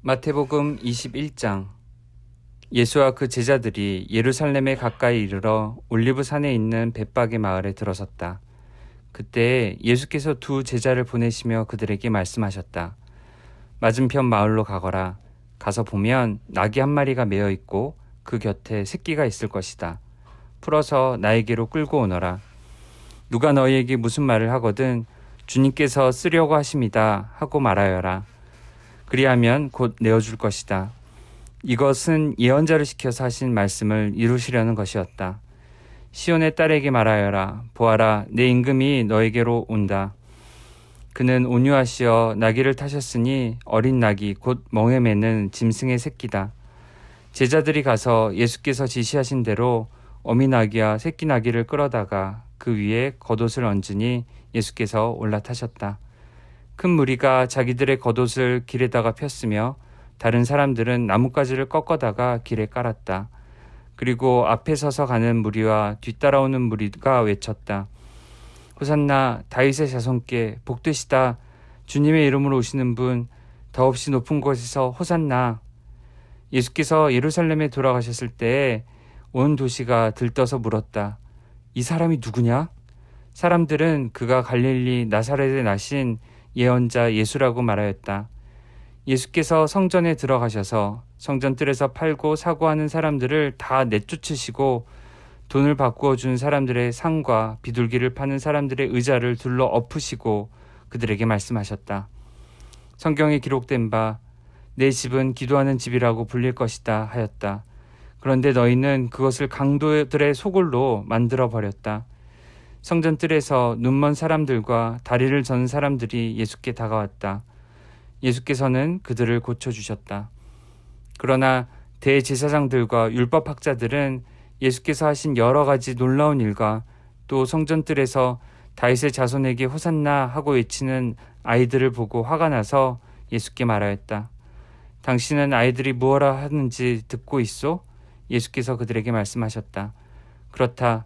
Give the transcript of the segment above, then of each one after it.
마태복음 21장. 예수와 그 제자들이 예루살렘에 가까이 이르러 올리브산에 있는 벳박의 마을에 들어섰다. 그때 예수께서 두 제자를 보내시며 그들에게 말씀하셨다. 맞은편 마을로 가거라. 가서 보면 나귀 한 마리가 매어 있고 그 곁에 새끼가 있을 것이다. 풀어서 나에게로 끌고 오너라. 누가 너희에게 무슨 말을 하거든 주님께서 쓰려고 하십니다 하고 말하여라. 그리하면 곧 내어줄 것이다. 이것은 예언자를 시켜서 하신 말씀을 이루시려는 것이었다. 시온의 딸에게 말하여라. 보아라, 내 임금이 너에게로 온다. 그는 온유하시어 나귀를 타셨으니 어린 나귀 곧 멍에 매는 짐승의 새끼다. 제자들이 가서 예수께서 지시하신 대로 어미 나귀와 새끼 나귀를 끌어다가 그 위에 겉옷을 얹으니 예수께서 올라타셨다. 큰 무리가 자기들의 겉옷을 길에다가 폈으며 다른 사람들은 나뭇가지를 꺾어다가 길에 깔았다. 그리고 앞에 서서 가는 무리와 뒤따라오는 무리가 외쳤다. 호산나 다윗의 자손께 복되시다. 주님의 이름으로 오시는 분 더없이 높은 곳에서 호산나. 예수께서 예루살렘에 돌아가셨을 때에 온 도시가 들떠서 물었다. 이 사람이 누구냐? 사람들은 그가 갈릴리 나사렛에 나신 예언자 예수라고 말하였다. 예수께서 성전에 들어가셔서 성전 뜰에서 팔고 사고 하는 사람들을 다 내쫓으시고 돈을 바꾸어 준 사람들의 상과 비둘기를 파는 사람들의 의자를 둘러 엎으시고 그들에게 말씀하셨다. 성경에 기록된 바 내 집은 기도하는 집이라고 불릴 것이다 하였다. 그런데 너희는 그것을 강도들의 소굴로 만들어 버렸다. 성전 뜰에서 눈먼 사람들과 다리를 저는 사람들이 예수께 다가왔다. 예수께서는 그들을 고쳐주셨다. 그러나 대제사장들과 율법학자들은 예수께서 하신 여러 가지 놀라운 일과 또 성전 뜰에서 다윗의 자손에게 호산나 하고 외치는 아이들을 보고 화가 나서 예수께 말하였다. 당신은 아이들이 무엇라 하는지 듣고 있소? 예수께서 그들에게 말씀하셨다. 그렇다.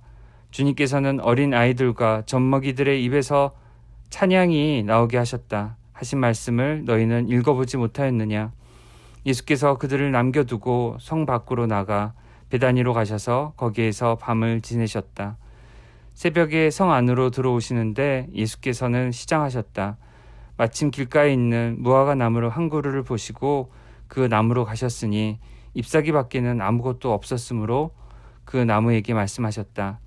주님께서는 어린 아이들과 젖먹이들의 입에서 찬양이 나오게 하셨다. 하신 말씀을 너희는 읽어보지 못하였느냐? 예수께서 그들을 남겨두고 성 밖으로 나가 베다니로 가셔서 거기에서 밤을 지내셨다. 새벽에 성 안으로 들어오시는데 예수께서는 시장하셨다. 마침 길가에 있는 무화과 나무를 한 그루를 보시고 그 나무로 가셨으니 잎사귀 밖에는 아무것도 없었으므로 그 나무에게 말씀하셨다.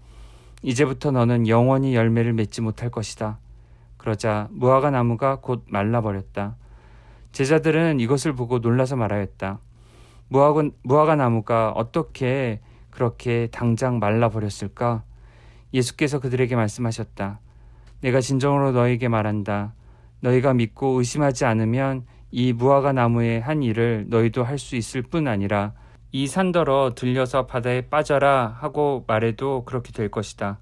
이제부터 너는 영원히 열매를 맺지 못할 것이다. 그러자 무화과 나무가 곧 말라버렸다. 제자들은 이것을 보고 놀라서 말하였다. 무화과 나무가 어떻게 그렇게 당장 말라버렸을까? 예수께서 그들에게 말씀하셨다. 내가 진정으로 너희에게 말한다. 너희가 믿고 의심하지 않으면 이 무화과 나무의 한 일을 너희도 할 수 있을 뿐 아니라 이 산더러 들려서 바다에 빠져라 하고 말해도 그렇게 될 것이다.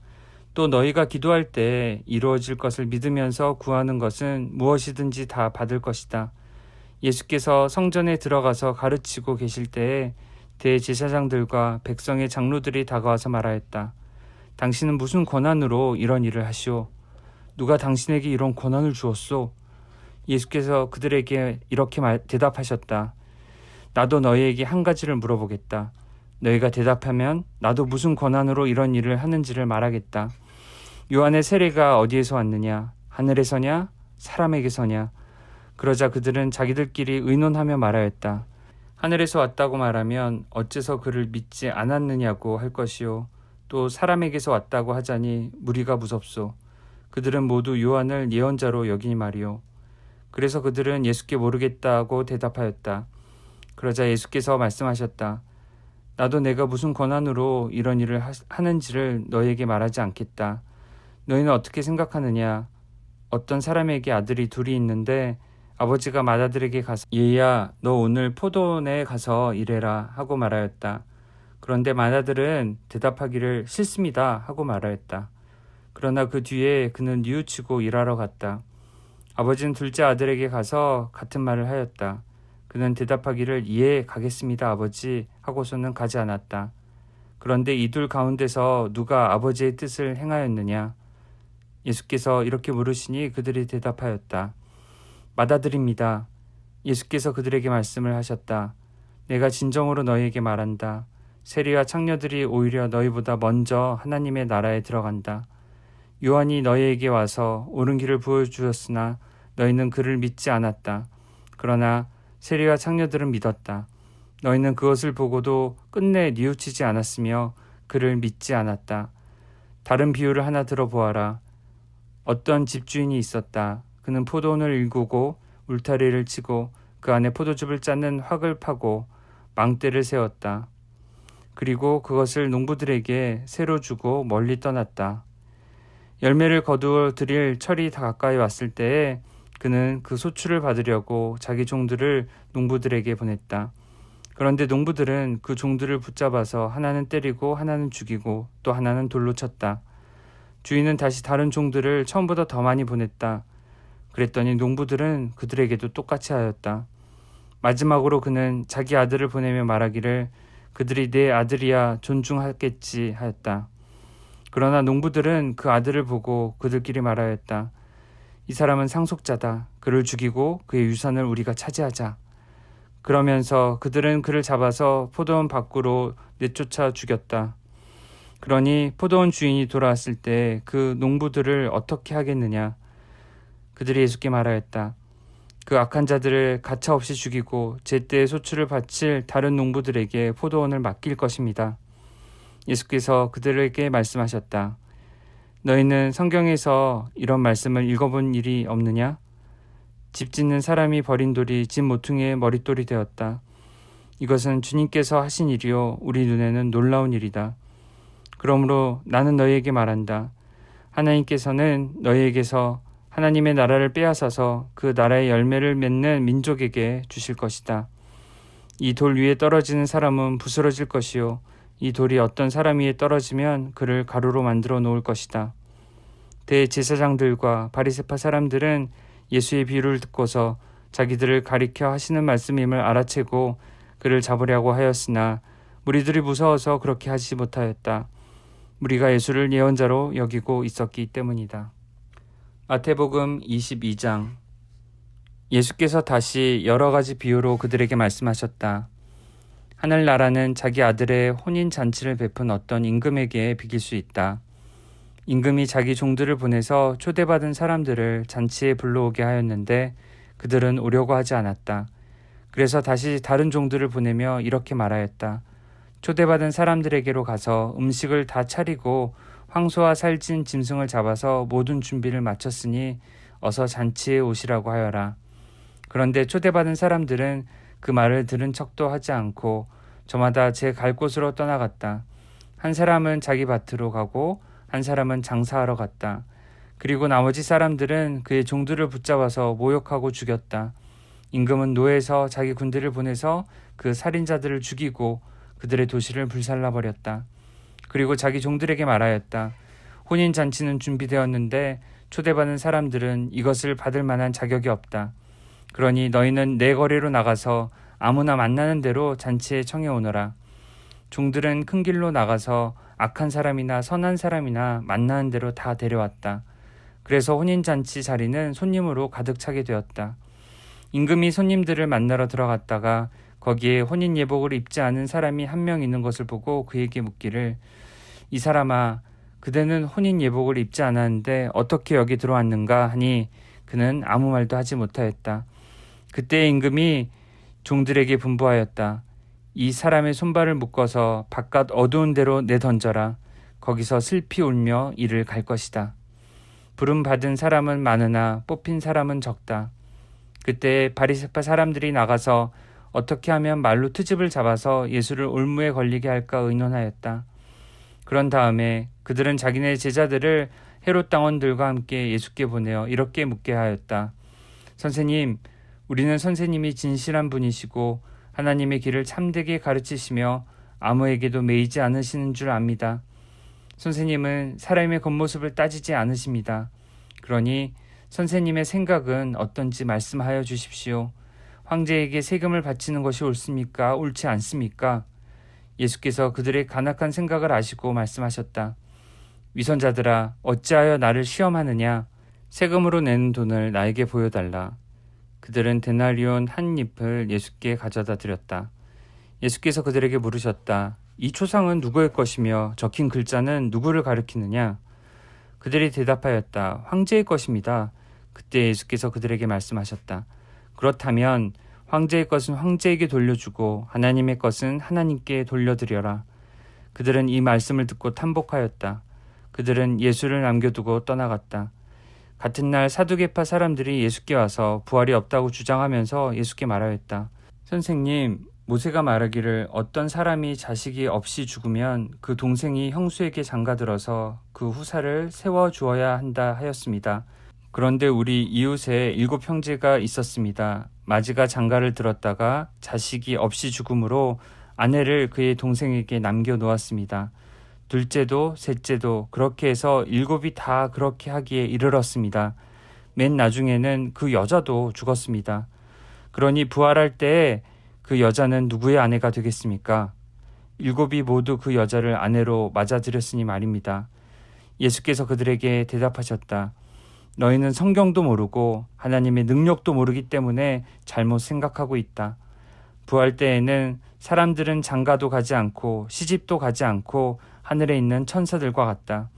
또 너희가 기도할 때 이루어질 것을 믿으면서 구하는 것은 무엇이든지 다 받을 것이다. 예수께서 성전에 들어가서 가르치고 계실 때에 대제사장들과 백성의 장로들이 다가와서 말하였다. 당신은 무슨 권한으로 이런 일을 하시오? 누가 당신에게 이런 권한을 주었소? 예수께서 그들에게 이렇게 대답하셨다. 나도 너희에게 한 가지를 물어보겠다. 너희가 대답하면 나도 무슨 권한으로 이런 일을 하는지를 말하겠다. 요한의 세례가 어디에서 왔느냐? 하늘에서냐? 사람에게서냐? 그러자 그들은 자기들끼리 의논하며 말하였다. 하늘에서 왔다고 말하면 어째서 그를 믿지 않았느냐고 할 것이요. 또 사람에게서 왔다고 하자니 무리가 무섭소. 그들은 모두 요한을 예언자로 여기니 말이요. 그래서 그들은 예수께 모르겠다고 대답하였다. 그러자 예수께서 말씀하셨다. 나도 내가 무슨 권한으로 이런 일을 하는지를 너희에게 말하지 않겠다. 너희는 어떻게 생각하느냐? 어떤 사람에게 아들이 둘이 있는데 아버지가 맏아들에게 가서 얘야 너 오늘 포도원에 가서 일해라 하고 말하였다. 그런데 맏아들은 대답하기를 싫습니다 하고 말하였다. 그러나 그 뒤에 그는 뉘우치고 일하러 갔다. 아버지는 둘째 아들에게 가서 같은 말을 하였다. 그는 대답하기를 예 가겠습니다 아버지 하고서는 가지 않았다. 그런데 이 둘 가운데서 누가 아버지의 뜻을 행하였느냐? 예수께서 이렇게 물으시니 그들이 대답하였다. 맏아들입니다. 예수께서 그들에게 말씀을 하셨다. 내가 진정으로 너희에게 말한다. 세리와 창녀들이 오히려 너희보다 먼저 하나님의 나라에 들어간다. 요한이 너희에게 와서 옳은 길을 보여주었으나 너희는 그를 믿지 않았다. 그러나 세리와 창녀들은 믿었다. 너희는 그것을 보고도 끝내 뉘우치지 않았으며 그를 믿지 않았다. 다른 비유를 하나 들어보아라. 어떤 집주인이 있었다. 그는 포도원을 일구고 울타리를 치고 그 안에 포도즙을 짜는 확을 파고 망대를 세웠다. 그리고 그것을 농부들에게 새로 주고 멀리 떠났다. 열매를 거두어 들일 철이 다 가까이 왔을 때에 그는 그 소출을 받으려고 자기 종들을 농부들에게 보냈다. 그런데 농부들은 그 종들을 붙잡아서 하나는 때리고 하나는 죽이고 또 하나는 돌로 쳤다. 주인은 다시 다른 종들을 처음보다 더 많이 보냈다. 그랬더니 농부들은 그들에게도 똑같이 하였다. 마지막으로 그는 자기 아들을 보내며 말하기를 그들이 내 아들이야 존중하겠지 하였다. 그러나 농부들은 그 아들을 보고 그들끼리 말하였다. 이 사람은 상속자다. 그를 죽이고 그의 유산을 우리가 차지하자. 그러면서 그들은 그를 잡아서 포도원 밖으로 내쫓아 죽였다. 그러니 포도원 주인이 돌아왔을 때 그 농부들을 어떻게 하겠느냐. 그들이 예수께 말하였다. 그 악한 자들을 가차없이 죽이고 제때의 소출을 바칠 다른 농부들에게 포도원을 맡길 것입니다. 예수께서 그들에게 말씀하셨다. 너희는 성경에서 이런 말씀을 읽어본 일이 없느냐? 집 짓는 사람이 버린 돌이 집 모퉁이의 머릿돌이 되었다. 이것은 주님께서 하신 일이요 우리 눈에는 놀라운 일이다. 그러므로 나는 너희에게 말한다. 하나님께서는 너희에게서 하나님의 나라를 빼앗아서 그 나라의 열매를 맺는 민족에게 주실 것이다. 이 돌 위에 떨어지는 사람은 부스러질 것이요 이 돌이 어떤 사람 위에 떨어지면 그를 가루로 만들어 놓을 것이다. 대제사장들과 바리새파 사람들은 예수의 비유를 듣고서 자기들을 가리켜 하시는 말씀임을 알아채고 그를 잡으려고 하였으나 무리들이 무서워서 그렇게 하지 못하였다. 무리가 예수를 예언자로 여기고 있었기 때문이다. 마태복음 22장. 예수께서 다시 여러 가지 비유로 그들에게 말씀하셨다. 하늘나라는 자기 아들의 혼인잔치를 베푼 어떤 임금에게 비길 수 있다. 임금이 자기 종들을 보내서 초대받은 사람들을 잔치에 불러오게 하였는데 그들은 오려고 하지 않았다. 그래서 다시 다른 종들을 보내며 이렇게 말하였다. 초대받은 사람들에게로 가서 음식을 다 차리고 황소와 살찐 짐승을 잡아서 모든 준비를 마쳤으니 어서 잔치에 오시라고 하여라. 그런데 초대받은 사람들은 그 말을 들은 척도 하지 않고 저마다 제 갈 곳으로 떠나갔다. 한 사람은 자기 밭으로 가고 한 사람은 장사하러 갔다. 그리고 나머지 사람들은 그의 종들을 붙잡아서 모욕하고 죽였다. 임금은 노에서 자기 군대를 보내서 그 살인자들을 죽이고 그들의 도시를 불살라버렸다. 그리고 자기 종들에게 말하였다. 혼인잔치는 준비되었는데 초대받은 사람들은 이것을 받을 만한 자격이 없다. 그러니 너희는 내 거리로 나가서 아무나 만나는 대로 잔치에 청해오너라. 종들은 큰 길로 나가서 악한 사람이나 선한 사람이나 만나는 대로 다 데려왔다. 그래서 혼인잔치 자리는 손님으로 가득 차게 되었다. 임금이 손님들을 만나러 들어갔다가 거기에 혼인 예복을 입지 않은 사람이 한 명 있는 것을 보고 그에게 묻기를 이 사람아 그대는 혼인 예복을 입지 않았는데 어떻게 여기 들어왔는가 하니 그는 아무 말도 하지 못하였다. 그때 임금이 종들에게 분부하였다. 이 사람의 손발을 묶어서 바깥 어두운 데로 내던져라. 거기서 슬피 울며 이를 갈 것이다. 부름 받은 사람은 많으나 뽑힌 사람은 적다. 그때 바리새파 사람들이 나가서 어떻게 하면 말로 트집을 잡아서 예수를 올무에 걸리게 할까 의논하였다. 그런 다음에 그들은 자기네 제자들을 헤롯 당원들과 함께 예수께 보내어 이렇게 묻게 하였다. 선생님, 우리는 선생님이 진실한 분이시고 하나님의 길을 참되게 가르치시며 아무에게도 매이지 않으시는 줄 압니다. 선생님은 사람의 겉모습을 따지지 않으십니다. 그러니 선생님의 생각은 어떤지 말씀하여 주십시오. 황제에게 세금을 바치는 것이 옳습니까? 옳지 않습니까? 예수께서 그들의 간악한 생각을 아시고 말씀하셨다. 위선자들아, 어찌하여 나를 시험하느냐? 세금으로 내는 돈을 나에게 보여달라. 그들은 데나리온 한 잎을 예수께 가져다 드렸다. 예수께서 그들에게 물으셨다. 이 초상은 누구의 것이며 적힌 글자는 누구를 가리키느냐? 그들이 대답하였다. 황제의 것입니다. 그때 예수께서 그들에게 말씀하셨다. 그렇다면 황제의 것은 황제에게 돌려주고 하나님의 것은 하나님께 돌려드려라. 그들은 이 말씀을 듣고 탄복하였다. 그들은 예수를 남겨두고 떠나갔다. 같은 날 사두개파 사람들이 예수께 와서 부활이 없다고 주장하면서 예수께 말하였다. 선생님, 모세가 말하기를 어떤 사람이 자식이 없이 죽으면 그 동생이 형수에게 장가들어서 그 후사를 세워주어야 한다 하였습니다. 그런데 우리 이웃에 7 형제가 있었습니다. 마지가 장가를 들었다가 자식이 없이 죽음으로 아내를 그의 동생에게 남겨놓았습니다. 둘째도 셋째도 그렇게 해서 7이 다 그렇게 하기에 이르렀습니다. 맨 나중에는 그 여자도 죽었습니다. 그러니 부활할 때에 그 여자는 누구의 아내가 되겠습니까? 7이 모두 그 여자를 아내로 맞아들였으니 말입니다. 예수께서 그들에게 대답하셨다. 너희는 성경도 모르고 하나님의 능력도 모르기 때문에 잘못 생각하고 있다. 부활 때에는 사람들은 장가도 가지 않고 시집도 가지 않고 하늘에 있는 천사들과 같다.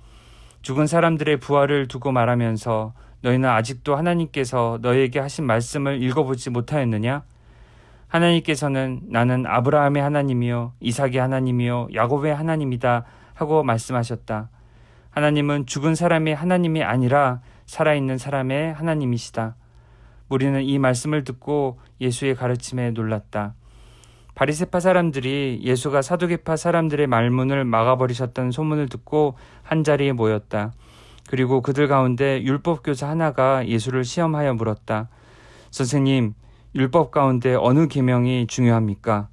죽은 사람들의 부활을 두고 말하면서 너희는 아직도 하나님께서 너희에게 하신 말씀을 읽어보지 못하였느냐? 하나님께서는 나는 아브라함의 하나님이요 이삭의 하나님이요 야곱의 하나님이다 하고 말씀하셨다. 하나님은 죽은 사람의 하나님이 아니라 살아있는 사람의 하나님이시다. 우리는 이 말씀을 듣고 예수의 가르침에 놀랐다. 바리새파 사람들이 예수가 사두개파 사람들의 말문을 막아버리셨다는 소문을 듣고 한자리에 모였다. 그리고 그들 가운데 율법교사 하나가 예수를 시험하여 물었다. 선생님, 율법 가운데 어느 계명이 중요합니까?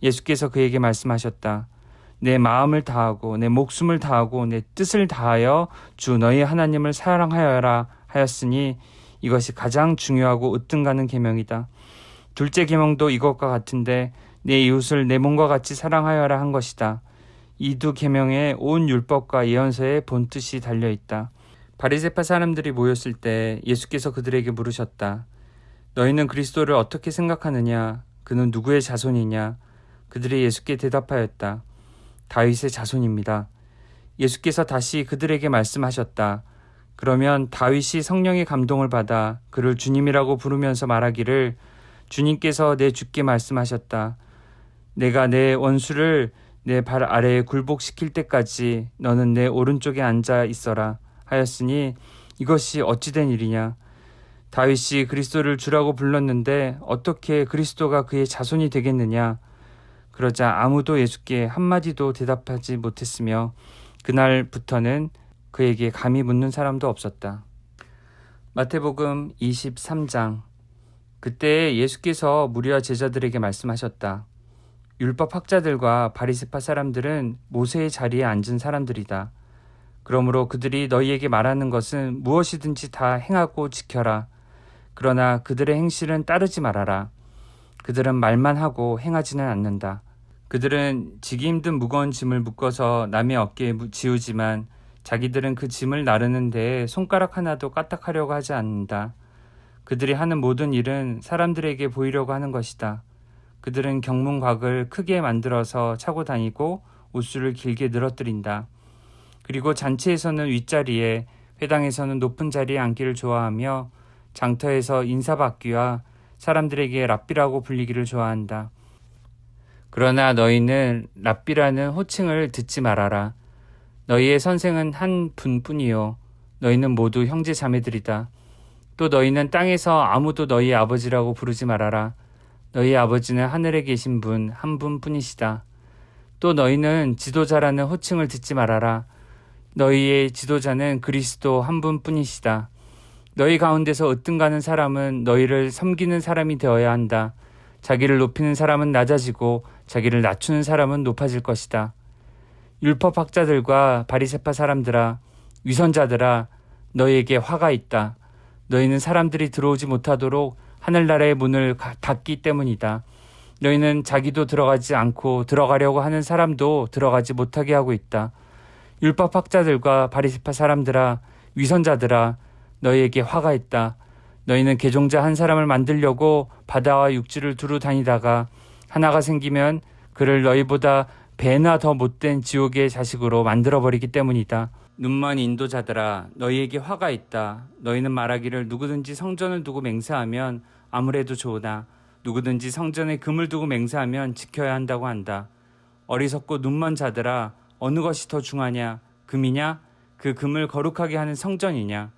예수께서 그에게 말씀하셨다. 내 마음을 다하고 내 목숨을 다하고 내 뜻을 다하여 주 너희 하나님을 사랑하여라 하였으니 이것이 가장 중요하고 으뜸가는 계명이다. 둘째 계명도 이것과 같은데 내 이웃을 내 몸과 같이 사랑하여라 한 것이다. 이 두 계명에 온 율법과 예언서의 본뜻이 달려있다. 바리새파 사람들이 모였을 때 예수께서 그들에게 물으셨다. 너희는 그리스도를 어떻게 생각하느냐? 그는 누구의 자손이냐? 그들이 예수께 대답하였다. 다윗의 자손입니다. 예수께서 다시 그들에게 말씀하셨다. 그러면 다윗이 성령의 감동을 받아 그를 주님이라고 부르면서 말하기를 주님께서 내 주께 말씀하셨다. 내가 내 원수를 내 발 아래에 굴복시킬 때까지 너는 내 오른쪽에 앉아 있어라 하였으니 이것이 어찌된 일이냐. 다윗이 그리스도를 주라고 불렀는데 어떻게 그리스도가 그의 자손이 되겠느냐. 그러자 아무도 예수께 한마디도 대답하지 못했으며 그날부터는 그에게 감히 묻는 사람도 없었다. 마태복음 23장. 그때 예수께서 무리와 제자들에게 말씀하셨다. 율법 학자들과 바리새파 사람들은 모세의 자리에 앉은 사람들이다. 그러므로 그들이 너희에게 말하는 것은 무엇이든지 다 행하고 지켜라. 그러나 그들의 행실은 따르지 말아라. 그들은 말만 하고 행하지는 않는다. 그들은 지기 힘든 무거운 짐을 묶어서 남의 어깨에 지우지만 자기들은 그 짐을 나르는 데에 손가락 하나도 까딱하려고 하지 않는다. 그들이 하는 모든 일은 사람들에게 보이려고 하는 것이다. 그들은 경문곽을 크게 만들어서 차고 다니고 옷수를 길게 늘어뜨린다. 그리고 잔치에서는 윗자리에, 회당에서는 높은 자리에 앉기를 좋아하며 장터에서 인사받기와 사람들에게 랍비라고 불리기를 좋아한다. 그러나 너희는 랍비라는 호칭을 듣지 말아라. 너희의 선생은 한 분뿐이요 너희는 모두 형제 자매들이다. 또 너희는 땅에서 아무도 너희 아버지라고 부르지 말아라. 너희 아버지는 하늘에 계신 분 한 분뿐이시다. 또 너희는 지도자라는 호칭을 듣지 말아라. 너희의 지도자는 그리스도 한 분뿐이시다. 너희 가운데서 으뜸가는 사람은 너희를 섬기는 사람이 되어야 한다. 자기를 높이는 사람은 낮아지고 자기를 낮추는 사람은 높아질 것이다. 율법학자들과 바리새파 사람들아, 위선자들아, 너희에게 화가 있다. 너희는 사람들이 들어오지 못하도록 하늘나라의 문을 닫기 때문이다. 너희는 자기도 들어가지 않고 들어가려고 하는 사람도 들어가지 못하게 하고 있다. 율법학자들과 바리새파 사람들아, 위선자들아, 너희에게 화가 있다. 너희는 개종자 한 사람을 만들려고 바다와 육지를 두루 다니다가 하나가 생기면 그를 너희보다 배나 더 못된 지옥의 자식으로 만들어버리기 때문이다. 눈먼 인도자들아, 너희에게 화가 있다. 너희는 말하기를 누구든지 성전을 두고 맹세하면 아무래도 좋으나 누구든지 성전에 금을 두고 맹세하면 지켜야 한다고 한다. 어리석고 눈먼 자들아, 어느 것이 더 중하냐? 금이냐? 그 금을 거룩하게 하는 성전이냐?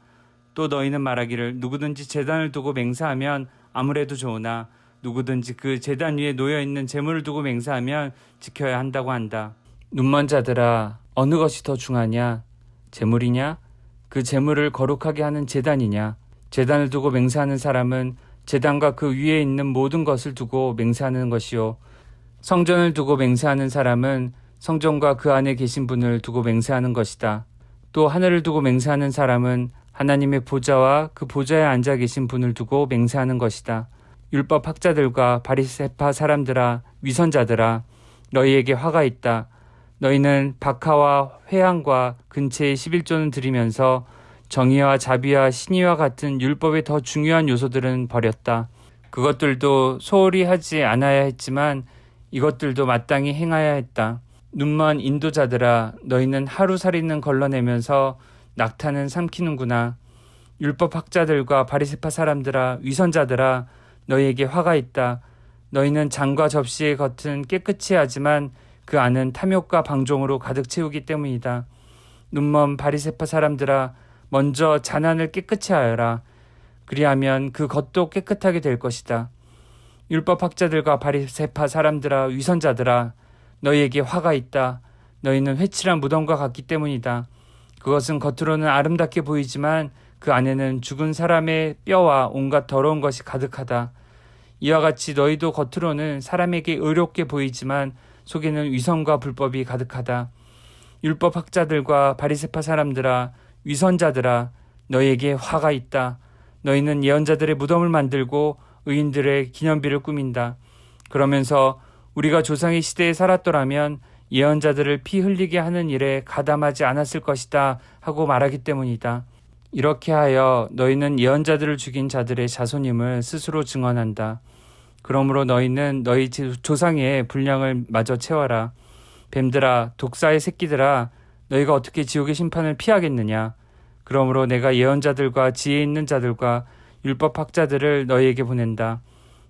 또 너희는 말하기를 누구든지 제단을 두고 맹세하면 아무래도 좋으나 누구든지 그 제단 위에 놓여있는 재물을 두고 맹세하면 지켜야 한다고 한다. 눈먼 자들아, 어느 것이 더 중하냐? 재물이냐? 그 재물을 거룩하게 하는 제단이냐? 제단을 두고 맹세하는 사람은 제단과 그 위에 있는 모든 것을 두고 맹세하는 것이요. 성전을 두고 맹세하는 사람은 성전과 그 안에 계신 분을 두고 맹세하는 것이다. 또 하늘을 두고 맹세하는 사람은 하나님의 보좌와 그 보좌에 앉아 계신 분을 두고 맹세하는 것이다. 율법 학자들과 바리새파 사람들아, 위선자들아, 너희에게 화가 있다. 너희는 박하와 회향과 근체의 11조는 드리면서 정의와 자비와 신의와 같은 율법의 더 중요한 요소들은 버렸다. 그것들도 소홀히 하지 않아야 했지만 이것들도 마땅히 행해야 했다. 눈먼 인도자들아, 너희는 하루살이는 걸러내면서 낙타는 삼키는구나. 율법 학자들과 바리새파 사람들아, 위선자들아, 너희에게 화가 있다. 너희는 잔과 접시의 겉은 깨끗이 하지만 그 안은 탐욕과 방종으로 가득 채우기 때문이다. 눈먼 바리새파 사람들아, 먼저 잔안을 깨끗이 하여라. 그리하면 그 겉도 깨끗하게 될 것이다. 율법 학자들과 바리새파 사람들아, 위선자들아, 너희에게 화가 있다. 너희는 회칠한 무덤과 같기 때문이다. 그것은 겉으로는 아름답게 보이지만 그 안에는 죽은 사람의 뼈와 온갖 더러운 것이 가득하다. 이와 같이 너희도 겉으로는 사람에게 의롭게 보이지만 속에는 위선과 불법이 가득하다. 율법 학자들과 바리새파 사람들아, 위선자들아, 너희에게 화가 있다. 너희는 예언자들의 무덤을 만들고 의인들의 기념비를 꾸민다. 그러면서 우리가 조상의 시대에 살았더라면 예언자들을 피 흘리게 하는 일에 가담하지 않았을 것이다 하고 말하기 때문이다. 이렇게 하여 너희는 예언자들을 죽인 자들의 자손임을 스스로 증언한다. 그러므로 너희는 너희 조상의 분량을 마저 채워라. 뱀들아, 독사의 새끼들아, 너희가 어떻게 지옥의 심판을 피하겠느냐? 그러므로 내가 예언자들과 지혜 있는 자들과 율법 학자들을 너희에게 보낸다.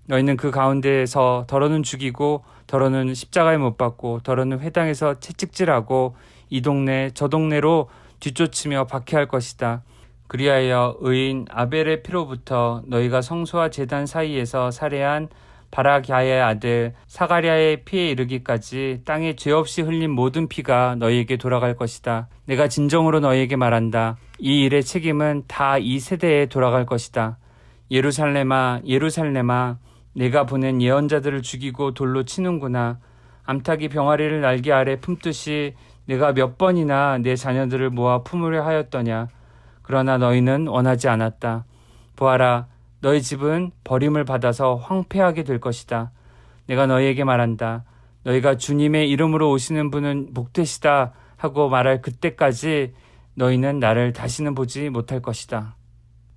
너희는 그 가운데에서 더러는 죽이고 더러는 십자가에 못 박고 더러는 회당에서 채찍질하고 이 동네 저 동네로 뒤쫓으며 박해할 것이다. 그리하여 의인 아벨의 피로부터 너희가 성소와 제단 사이에서 살해한 바라기아의 아들 사가랴의 피에 이르기까지 땅에 죄 없이 흘린 모든 피가 너희에게 돌아갈 것이다. 내가 진정으로 너희에게 말한다. 이 일의 책임은 다 이 세대에 돌아갈 것이다. 예루살렘아, 예루살렘아, 내가 보낸 예언자들을 죽이고 돌로 치는구나. 암탉이 병아리를 날개 아래 품듯이 내가 몇 번이나 내 자녀들을 모아 품으려 하였더냐. 그러나 너희는 원하지 않았다. 보아라, 너희 집은 버림을 받아서 황폐하게 될 것이다. 내가 너희에게 말한다. 너희가 주님의 이름으로 오시는 분은 복되시다 하고 말할 그때까지 너희는 나를 다시는 보지 못할 것이다.